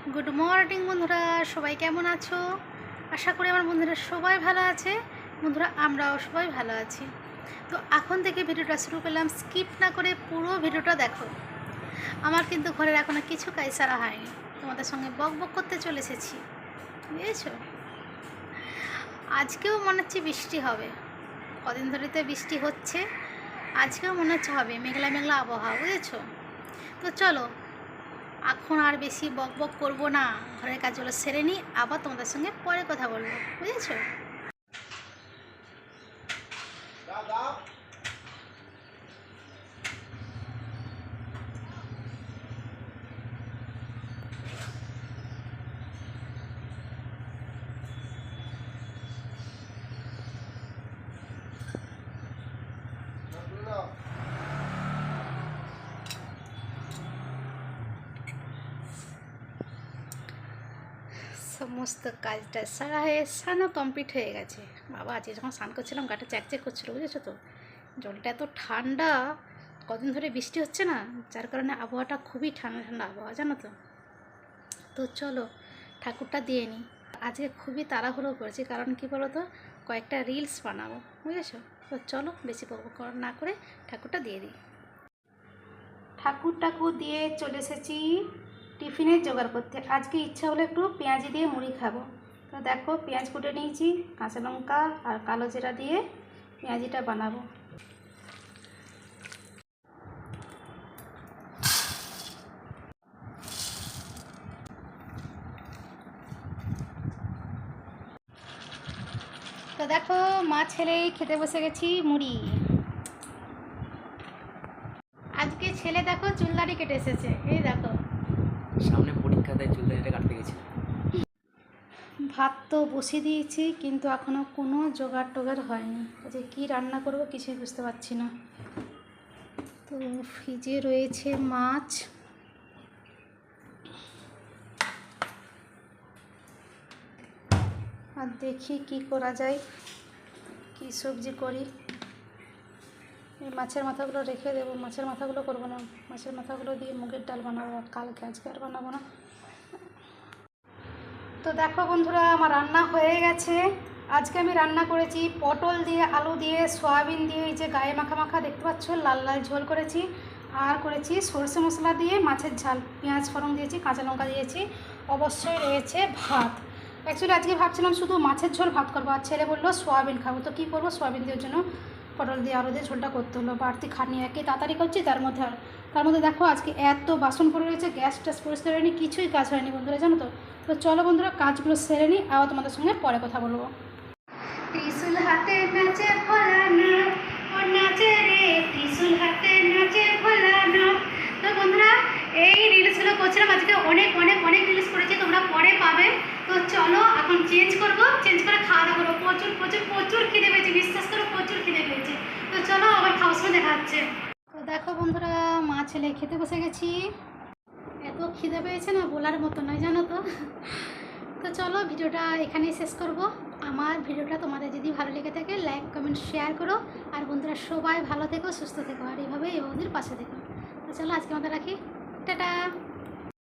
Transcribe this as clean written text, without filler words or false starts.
Good morning বন্ধুরা, সবাই কেমন আছো? আশা করি আমার বন্ধুরা সবাই ভালো আছে। বন্ধুরা, আমরাও সবাই ভালো আছি। তো এখন থেকে ভিডিওটা শুরু করলাম, স্কিপ না করে পুরো ভিডিওটা দেখো। আমার কিন্তু ঘরের এখনও কিছু কাজ সারা হয়নি, তোমাদের সঙ্গে বক বক করতে চলে এসেছি, বুঝেছো? আজকেও মনে হচ্ছে বৃষ্টি হবে, কদিন ধরে তো বৃষ্টি হচ্ছে, আজকেও মনে হচ্ছে হবে, মেঘলা মেঘলা আবহাওয়া, বুঝেছো? তো চলো, এখন আর বেশি বক বক করবো না, ঘরের কাজগুলো সেরে নিই, আবার তোমাদের সঙ্গে পরে কথা বলবো, বুঝেছো? সমস্ত কাজটা সারা হয়ে স্নানও কমপ্লিট হয়ে গেছে। বাবা, আজকে যখন স্নান করছিলাম গাটা চ্যাকচ্যাক করছিলো, বুঝেছো তো? জলটা এত ঠান্ডা, কদিন ধরে বৃষ্টি হচ্ছে না, যার কারণে আবহাওয়াটা খুবই ঠান্ডা ঠান্ডা আবহাওয়া, জানো তো? তো চলো ঠাকুরটা দিয়ে নিই। আজকে খুবই তাড়াহুড়ো করেছি, কারণ কি বলো তো, কয়েকটা রিলস বানাবো, বুঝেছো? তো চলো বেশি বকবক না করে ঠাকুরটা দিয়ে দিই। ঠাকুর দিয়ে চলে এসেছি টিফিনের জোগাড় করতে। আজকে ইচ্ছা হলো একটু পেঁয়াজি দিয়ে মুড়ি খাবো। তো দেখো, পেঁয়াজ কুটে নিয়েছি, কাঁচা লঙ্কা আর কালো জিরা দিয়ে পেঁয়াজিটা বানাবো। তো দেখো, মা ছেলেই খেতে বসে গেছি মুড়ি। আজকে ছেলে দেখো চুলদাড়ি কেটে এসেছে, এই দেখো। সামনে পরীক্ষা, তাই চুলদাড়িটা কাটতে গেছি। ভাত তো বসিয়ে দিয়েছি, কিন্তু এখনও কোনো জোগাড় টোগাড় হয়নি। যে কী রান্না করবো কিছুই বুঝতে পারছি না। তো ফ্রিজে রয়েছে মাছ, আর দেখি কি করা যায়, কি সবজি করি। এই মাছের মাথাগুলো রেখে দেবো, মাছের মাথাগুলো করবো না, মাছের মাথাগুলো দিয়ে মুগের ডাল বানাবো কালকে, আজকে আর বানাবো না। তো দেখো বন্ধুরা, আমার রান্না হয়ে গেছে। আজকে আমি রান্না করেছি পটল দিয়ে, আলু দিয়ে, সয়াবিন দিয়ে, এই যে গায়ে মাখা মাখা দেখতে পাচ্ছ, লাল লাল ঝোল করেছি। আর করেছি সরষে মশলা দিয়ে মাছের ঝাল, পেঁয়াজ ফোড়ন দিয়েছি, কাঁচা লঙ্কা দিয়েছি। অবশ্যই রয়েছে ভাত। অ্যাকচুয়ালি আজকে ভাবছিলাম শুধু মাছের ঝোল ভাত করবো, আর ছেলে বললো সয়াবিন খাবো। তো কী করবো, সয়াবিন দেওয়ার জন্য পটল দিয়ে আলু দিয়ে ঝোলটা করতে হলো। বাড়তি খাটনি, একে তাড়াতাড়ি করছি, তার মধ্যে দেখো আজকে এত বাসন পড়ে রয়েছে, গ্যাস ট্যাস পরিষ্কার হয়নি, কিছুই কাজ হয়নি বন্ধুরা, জানো তো? তো চলো বন্ধুরা, কাজগুলো সেরে নিই, আবার তোমাদের সঙ্গে পরে কথা বলবো। ত্রিশূল হাতে নাচে ভোলানো, ও নাচে রে ত্রিশূল হাতে নাচে ভোলানো। তো বন্ধুরা, এই রিলসগুলো করছিলাম আজকে, অনেক অনেক অনেক রিলস করেছি, তোমরা পরে পাবে। তো চলো এখন চেঞ্জ করবো, চেঞ্জ করে খাওয়া দাওয়া করবো। প্রচুর প্রচুর প্রচুর খিদে পেয়েছে, বিশ্বাস করো প্রচুর খিদে পেয়েছে। তো চলো আবার খাওয়ার সময় দেখা হচ্ছে। তো দেখো বন্ধুরা, মা ছেলে খেতে বসে গেছি। এত খিদে পেয়েছে না, বলার মতো নয়, জানো তো? তো চলো ভিডিওটা এখানেই শেষ করব। আমার ভিডিওটা তোমাদের যদি ভালো লেগে থাকে, লাইক কমেন্ট শেয়ার করো। আর বন্ধুরা সবাই ভালো থেকো, সুস্থ থেকো, আর এইভাবে এই বন্ধুদের পাশে থেকো। তো চলো আজকে আমাদের রাখি, টাটা।